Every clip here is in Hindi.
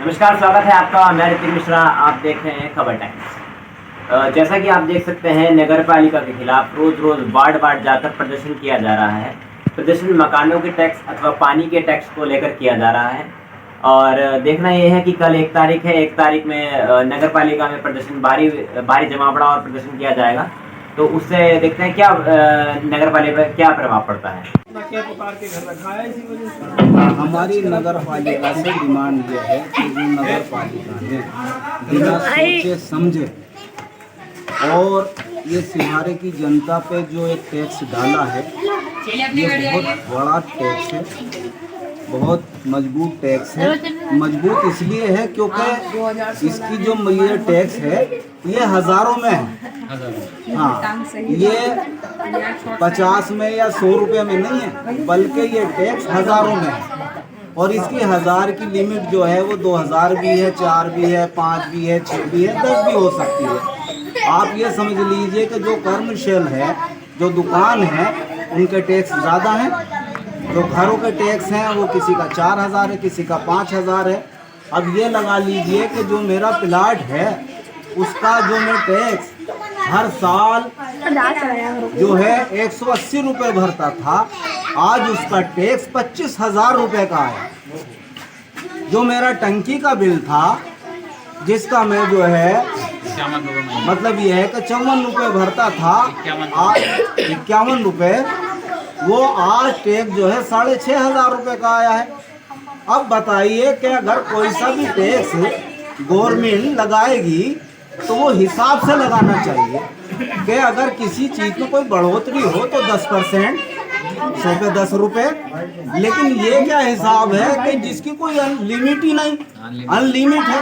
नमस्कार, स्वागत है आपका। मैं ऋतिक मिश्रा। आप देख रहे हैं खबर टाइम्स। जैसा कि आप देख सकते हैं, नगर पालिका के खिलाफ रोज रोज वार्ड जाकर प्रदर्शन किया जा रहा है। प्रदर्शन मकानों के टैक्स अथवा पानी के टैक्स को लेकर किया जा रहा है। और देखना यह है कि कल 1 तारीख है। 1 तारीख में नगर पालिका में प्रदर्शन भारी जमावड़ा और प्रदर्शन किया जाएगा। तो उससे देखते हैं क्या नगर पालिका पर क्या प्रभाव पड़ता है। हमारी नगर पालिका से डिमांड ये है कि जो नगर पालिका ने बिना सोचे समझे और ये सिहारे की जनता पे जो एक टैक्स डाला है, ये बहुत बड़ा टैक्स है, बहुत मजबूत टैक्स है। मजबूत इसलिए है क्योंकि इसकी जो ये टैक्स है ये हज़ारों में है। हाँ, ये 50 में या 100 रुपये में नहीं है, बल्कि ये टैक्स हज़ारों में है। और इसकी 1000 की लिमिट जो है वो 2000 भी है, 4 भी है, 5 भी है, 6 भी है, 10 भी हो सकती है। आप ये समझ लीजिए कि जो कर्मशैल है, जो दुकान है, उनके टैक्स ज़्यादा हैं। जो घरों के टैक्स हैं वो किसी का 4000 है, किसी का 5000 है। अब ये लगा लीजिए कि जो मेरा प्लाट है उसका जो मैं टैक्स हर साल जो है 180 रुपये भरता था, आज उसका टैक्स 25,000 रुपये का है। जो मेरा टंकी का बिल था, जिसका मैं जो है मतलब ये है कि 54 रुपये भरता था, आज 51 रुपये, वो आज टैक्स जो है 6500 रुपये का आया है। अब बताइए कि अगर कोई सा भी टैक्स गवर्नमेंट लगाएगी तो वो हिसाब से लगाना चाहिए कि अगर किसी चीज़ में कोई बढ़ोतरी हो तो 10%, 100 पे 10 रुपये। लेकिन ये क्या हिसाब है कि जिसकी कोई लिमिट ही नहीं, अनलिमिट है।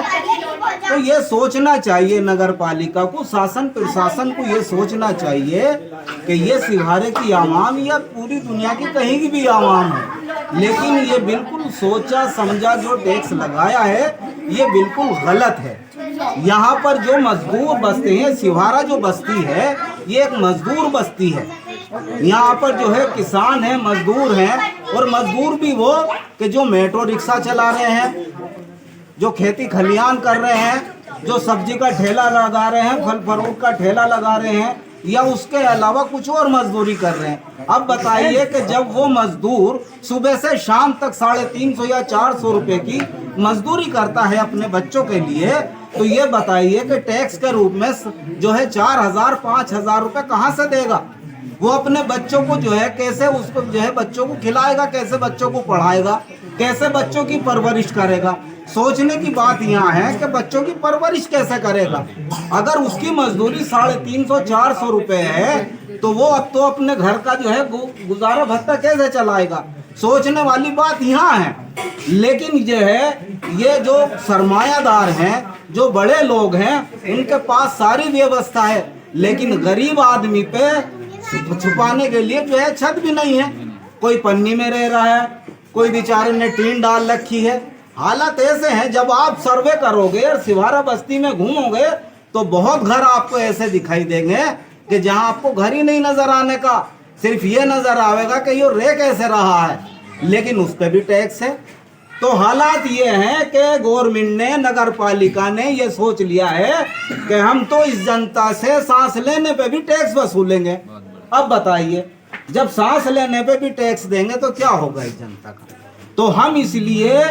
तो ये सोचना चाहिए नगर पालिका को, शासन प्रशासन को ये सोचना चाहिए कि ये सिहारे की आवाम या पूरी दुनिया की कहीं की भी आवाम है, लेकिन ये बिल्कुल सोचा समझा जो टैक्स लगाया है ये बिल्कुल गलत है। यहाँ पर जो मजदूर बसते हैं, सिहारा जो बस्ती है ये एक मजदूर बस्ती है। यहाँ पर जो है किसान हैं, मजदूर हैं, और मजदूर भी वो कि जो मेट्रो रिक्शा चला रहे हैं, जो खेती खलियान कर रहे हैं, जो सब्जी का ठेला लगा रहे हैं, फल फ्रूट का ठेला लगा रहे हैं, या उसके अलावा कुछ और मजदूरी कर रहे हैं। अब बताइए कि जब वो मजदूर सुबह से शाम तक 350 या 400 रुपए की मजदूरी करता है अपने बच्चों के लिए, तो ये बताइए कि टैक्स के रूप में जो है 4000 5000 रुपये कहाँ से देगा? वो अपने बच्चों को जो है कैसे उसको जो है बच्चों को खिलाएगा, कैसे बच्चों को पढ़ाएगा, कैसे बच्चों की परवरिश करेगा? सोचने की बात यहाँ है कि बच्चों की परवरिश कैसे करेगा? अगर उसकी मजदूरी 350 400 रुपये है तो वो अब तो अपने घर का जो है गुजारा भत्ता कैसे चलाएगा? सोचने वाली बात यहाँ है। लेकिन जो है ये जो सरमायादार हैं, जो बड़े लोग हैं, उनके पास सारी व्यवस्था है, लेकिन गरीब आदमी पे छुपाने के लिए जो है छत भी नहीं है। कोई पन्नी में रह रहा है, कोई बेचारे ने टीन डाल रखी है। हालात ऐसे हैं, जब आप सर्वे करोगे और सिहारा बस्ती में घूमोगे तो बहुत घर आपको ऐसे दिखाई देंगे कि जहां आपको घर ही नहीं नजर आने का, सिर्फ ये नजर आएगा कि ये रह कैसे रहा है, लेकिन उस पर भी टैक्स है। तो हालात ये हैं कि गवर्नमेंट ने, नगर पालिका ने ये सोच लिया है कि हम तो इस जनता से सांस लेने पे भी टैक्स वसूलेंगे। अब बताइए, जब सांस लेने पे भी टैक्स देंगे तो क्या होगा इस जनता का? तो हम इसलिए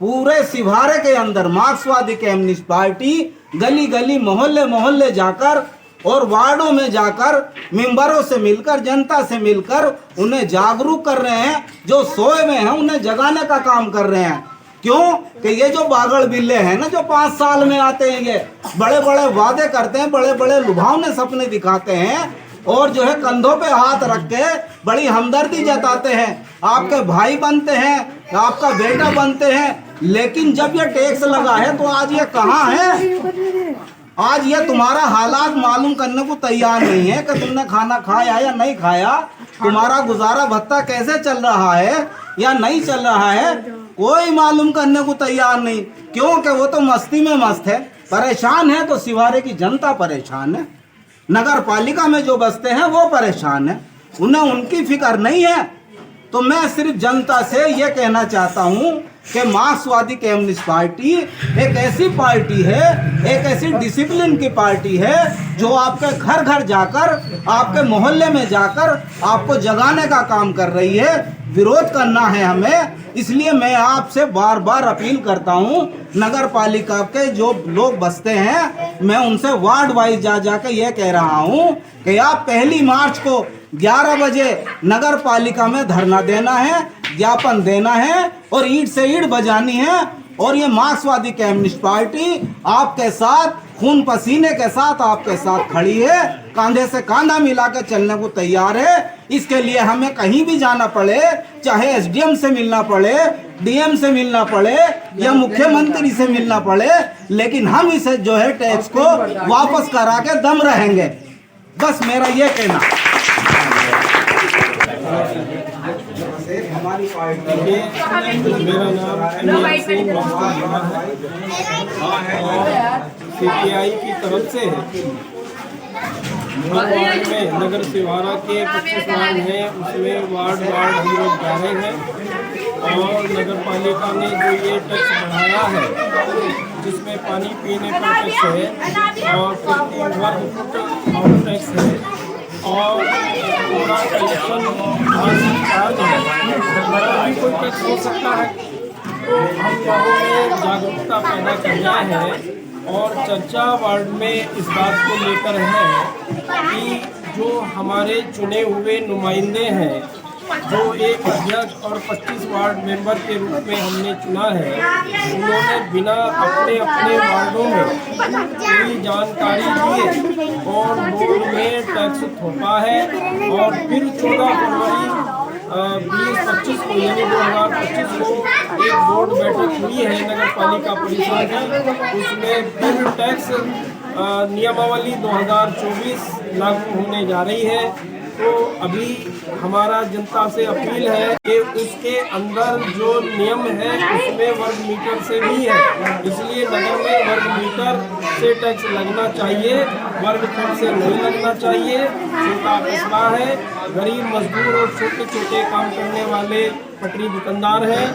पूरे सिहारे के अंदर मार्क्सवादी कम्युनिस्ट पार्टी गली गली मोहल्ले मोहल्ले जाकर और वार्डों में जाकर मेंबरों से मिलकर, जनता से मिलकर उन्हें जागरूक कर रहे हैं। जो सोए हुए हैं उन्हें जगाने का काम कर रहे हैं। क्यों कि ये जो बागड़ बिल्ले हैं ना, जो 5 साल में आते हैं, ये बड़े बड़े वादे करते हैं, बड़े बड़े लुभावने सपने दिखाते हैं, और जो है कंधों पे हाथ रख के बड़ी हमदर्दी जताते हैं, आपके भाई बनते हैं, आपका बेटा बनते हैं। लेकिन जब ये टैक्स लगा है तो आज ये कहाँ है? आज ये तुम्हारा हालात मालूम करने को तैयार नहीं है कि तुमने खाना खाया या नहीं खाया, तुम्हारा गुजारा भत्ता कैसे चल रहा है या नहीं चल रहा है, कोई मालूम करने को तैयार नहीं। क्योंकि वो तो मस्ती में मस्त है, परेशान है। तो सिहारे की जनता परेशान है, नगर पालिका में जो बसते हैं वो परेशान है, उन्हें उनकी फिक्र नहीं है। तो मैं सिर्फ जनता से ये कहना चाहता हूँ कि मार्क्सवादी कम्युनिस्ट पार्टी एक ऐसी पार्टी है, एक ऐसी डिसिप्लिन की पार्टी है जो आपके घर घर जाकर, आपके मोहल्ले में जाकर आपको जगाने का काम कर रही है। विरोध करना है हमें, इसलिए मैं आपसे बार बार अपील करता हूँ, नगर पालिका के जो लोग बसते हैं मैं उनसे वार्ड वाइज जा जाकर यह कह रहा हूँ कि आप 1 मार्च को 11 बजे नगर पालिका में धरना देना है, ज्ञापन देना है और ईंट से ईंट बजानी है। और ये मार्क्सवादी कम्युनिस्ट पार्टी आपके साथ, खून पसीने के साथ आपके साथ खड़ी है, कंधे से कंधा मिला के चलने को तैयार है। इसके लिए हमें कहीं भी जाना पड़े, चाहे एसडीएम से मिलना पड़े, डीएम से मिलना पड़े या मुख्यमंत्री से मिलना पड़े, लेकिन हम इसे जो है टैक्स को वापस करा के दम रहेंगे। बस मेरा ये कहना। हमारी पार्टी मेरा नाम सीपीआई की तरफ से वार्ड में नगर सिवारा के 25 वार्ड हैं, उसमें वार्ड हम लोग जा रहे हैं। और नगर पालिका ने जो ये टैक्स बढ़ाया है, जिसमें पानी पीने पर टैक्स है और फिर वर्ग फुट टैक्स है और पूरा कलेक्शन चार्ज है, कोई टैक्स हो सकता है। तो हम लोगों में जागरूकता पैदा करना है और चर्चा वार्ड में इस बात को लेकर है कि जो हमारे चुने हुए नुमाइंदे हैं, जो एक अध्यक्ष और 25 वार्ड मेंबर के रूप में हमने चुना है, उन्होंने बिना अपने अपने वार्डों में पूरी जानकारी दिए और बोर्ड में टैक्स थोपा है। और फिर 14 फरवरी 2025 को यानी 2025 को एक बोर्ड बैठक हुई है नगर पालिका परिषद की, उसमें फिर टैक्स नियमावली 2024 लागू होने जा रही है। तो अभी हमारा जनता से अपील है कि उसके अंदर जो नियम है उसमें वर्ग मीटर से भी है, इसलिए नगर में वर्ग मीटर से टैक्स लगना चाहिए, वर्ग फुट से नहीं लगना चाहिए। छोटा कस्बा है, गरीब मजदूर और छोटे छोटे काम करने वाले पटरी दुकानदार हैं,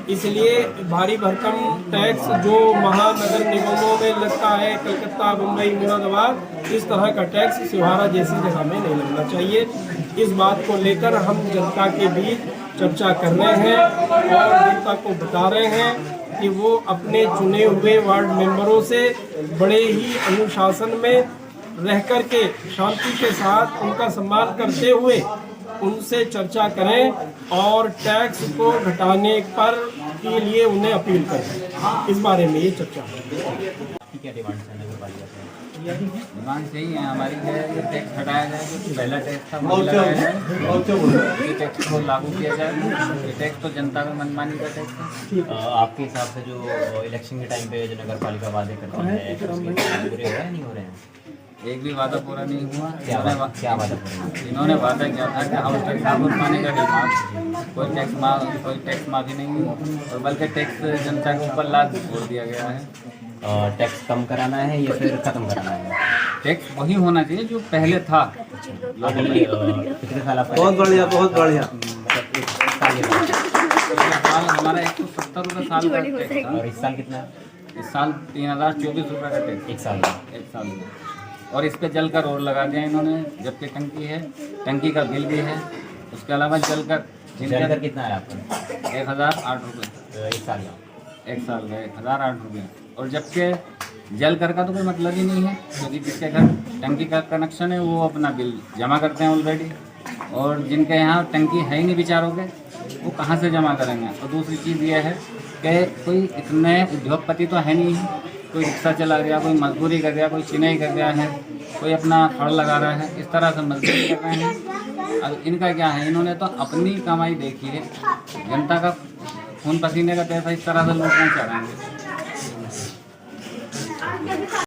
इसलिए भारी भरकम टैक्स जो महानगर निगमों में लगता है, कलकत्ता, मुंबई, मुरादाबाद, इस तरह का टैक्स सिवारा जैसी जगह में नहीं लगना चाहिए। इस बात को लेकर हम जनता के बीच चर्चा कर रहे हैं और जनता को बता रहे हैं कि वो अपने चुने हुए वार्ड मेंबरों से बड़े ही अनुशासन में रह कर के शांति के साथ उनका सम्मान करते हुए उनसे चर्चा करें और टैक्स को घटाने पर के लिए उन्हें अपील करें। इस बारे में ये चर्चा क्या डिमांड है नगर पालिका से? डिमांड सही है हमारी है, ये टैक्स हटाया जाए, जो पहला टैक्स था वो लगाया जाए, ये टैक्स को लागू किया जाए। ये टैक्स तो जनता का मनमानी का टैक्स है। आपके हिसाब से जो इलेक्शन के टाइम पे जो नगर पालिका वादे करते हैं उसके पूरे हो रहे हैं नहीं हो रहे हैं? एक भी वादा पूरा नहीं हुआ। क्या वादा पूरा? इन्होंने वादा किया था कि हाउस टैक्स वापस पाने का डिमांड, कोई टैक्स माफी नहीं हुई और बल्कि टैक्स जनता के ऊपर लाद छोड़ दिया गया है। टैक्स कम कराना है या फिर खत्म कराना है? टैक्स वही होना चाहिए जो पहले था। अभी कितने साल आपका? बहुत बढ़िया, बहुत बढ़िया। हमारा 170 रुपये साल का टैक्स था और इस साल कितना? इस साल 3024 रुपये का टैक्स एक साल में। और इस पे जल का रोड लगा दिया इन्होंने, जबकि टंकी है, टंकी का बिल भी है। उसके अलावा जल का कितना है आपका? 1008 रुपये एक साल का? एक साल का 1008 रुपये। और जबकि जल कर का तो कोई मतलब ही नहीं है, क्योंकि जिसके घर टंकी का कनेक्शन है वो अपना बिल जमा करते हैं ऑलरेडी, और जिनके यहाँ टंकी है ही नहीं बेचारों के, वो कहाँ से जमा करेंगे। और दूसरी चीज़ ये है कि कोई इतने उद्योगपति तो है नहीं, कोई रिक्शा चला गया, कोई मजदूरी कर गया, कोई चिनाई कर गया है, कोई अपना फड़ लगा रहा है, इस तरह से मजदूरी कर रहे हैं। अब इनका क्या है, इन्होंने तो अपनी कमाई देखी है, जनता का खून पसीने का पैसा इस तरह से लूटना चाह रहे हैं।